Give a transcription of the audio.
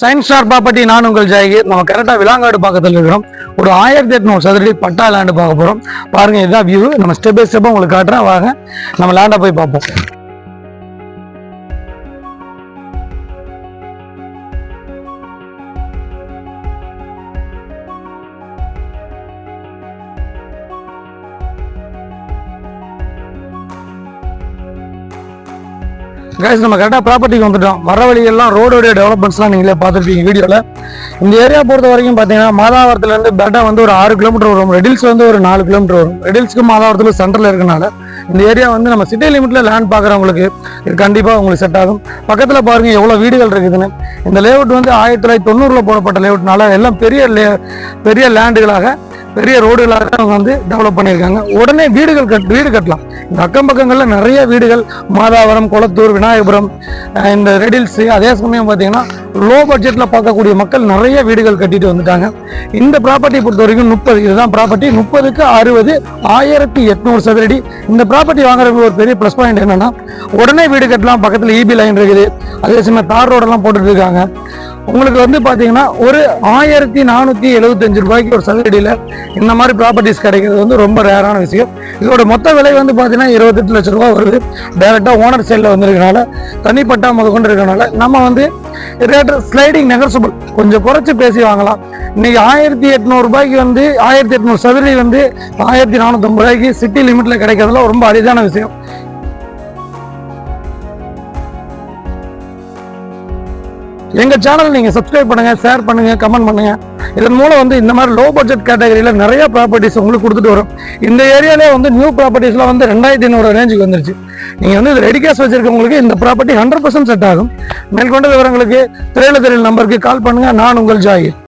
Science star property நான் உங்கள் ஜாகிர். நம்ம கரெக்டாக விலாங்காடு பக்கத்தில் இருக்கிறோம். ஒரு 1800 சதுரடி பட்டா லேண்டு பார்க்க போகிறோம். பாருங்க, இதுதான் வியூ. நம்ம ஸ்டெப் பை ஸ்டெப்பாக உங்களுக்கு காட்டுறேன். வாங்க நம்ம லேண்டை போய் பார்ப்போம். கைஸ், நம்ம கரெக்டாக ப்ராப்பர்ட்டிக்கு வந்துட்டோம். வர வழியெல்லாம் ரோடோடைய டெவலப்மெண்ட்ஸ்லாம் நீங்களே பார்த்துருப்பீங்க வீடியோவில். இந்த ஏரியா பொறுத்த வரைக்கும் பார்த்தீங்கன்னா மாதாவரத்துலேருந்து பெட்டாக வந்து ஒரு 6 கிலோமீட்டர் வரும். ரெடில்ஸ் வந்து ஒரு 4 கிலோமீட்டர் வரும். ரெடில்ஸ்க்கு மாதாவரத்தில் சென்டரில் இருக்கனால இந்த ஏரியா வந்து நம்ம சிட்டி லிமிட்டில் லேண்ட் பார்க்குறவங்களுக்கு இது கண்டிப்பாக உங்களுக்கு செட் ஆகும். பக்கத்தில் பாருங்கள் எவ்வளோ வீடுகள் இருக்குதுன்னு. இந்த லேஅவுட் வந்து 1990 போடப்பட்ட லேஅவுட்னால எல்லாம் பெரிய லேண்டுகளாக பெரிய ரோடுகளாக அவங்க வந்து டெவலப் பண்ணியிருக்காங்க. உடனே வீடு கட்டலாம். இந்த அக்கம் பக்கங்களில் நிறைய வீடுகள் மாதாவரம், கொளத்தூர், விநாயகபுரம், இந்த ரெடில்ஸ், அதே சமயம் பார்த்தீங்கன்னா லோ பட்ஜெட்டில் பார்க்கக்கூடிய மக்கள் நிறைய வீடுகள் கட்டிட்டு வந்துட்டாங்க. இந்த ப்ராப்பர்ட்டி பொறுத்த வரைக்கும் 30, இதுதான் ப்ராப்பர்ட்டி. 30க்கு 60, 1800 சதுரடி. இந்த ப்ராப்பர்ட்டி வாங்குறதுக்கு ஒரு பெரிய ப்ளஸ் பாயிண்ட் என்னன்னா, உடனே வீடு கட்டலாம். பக்கத்தில் இபி லைன் இருக்குது. அதே சமயம் தார் ரோடெல்லாம் போட்டுட்டு இருக்காங்க. உங்களுக்கு வந்து பார்த்தீங்கன்னா ஒரு 1475 ரூபாய்க்கு ஒரு சதுரடியில் இந்த மாதிரி ப்ராப்பர்ட்டிஸ் கிடைக்கிறது வந்து ரொம்ப ரேரான விஷயம். இதோட மொத்த விலை வந்து பார்த்தீங்கன்னா 28 லட்சம் ரூபா வருது. டைரெக்டாக ஓனர் சைடில் வந்திருக்கனால, தனிப்பட்டா கொண்டு இருக்கனால நம்ம வந்து ரேட்டு ஸ்லைடிங் நெகர்சபிள் கொஞ்சம் குறைச்சி பேசி வாங்கலாம். இன்னைக்கு 1800 ரூபாய்க்கு வந்து 1800 சதுரடி வந்து 1450 ரூபாய்க்கு சிட்டி லிமிட்டில் கிடைக்கிறதுல ரொம்ப அரிதான விஷயம். எங்கள் சேனல் நீங்கள் சப்ஸ்கிரைப் பண்ணுங்கள், ஷேர் பண்ணுங்கள், கமெண்ட் பண்ணுங்கள். இதன் மூலம் வந்து இந்த மாதிரி லோ பட்ஜெட் கேட்டகரியில் நிறைய ப்ராப்பர்ட்டிஸ் உங்களுக்கு கொடுத்துட்டு வரும். இந்த ஏரியாவிலே வந்து நியூ ப்ராப்பர்ட்டிஸ்லாம் வந்து 2500 ரேஞ்சுக்கு வந்துருச்சு. நீங்கள் வந்து இது ரெடி கேஷ் வச்சிருக்கவங்களுக்கு இந்த ப்ராப்பர்ட்டி 100% செட் ஆகும். மேற்கொண்ட விவரங்களுக்கு திரையில நம்பருக்கு கால் பண்ணுங்கள். நான் உங்கள் ஜாகிர்.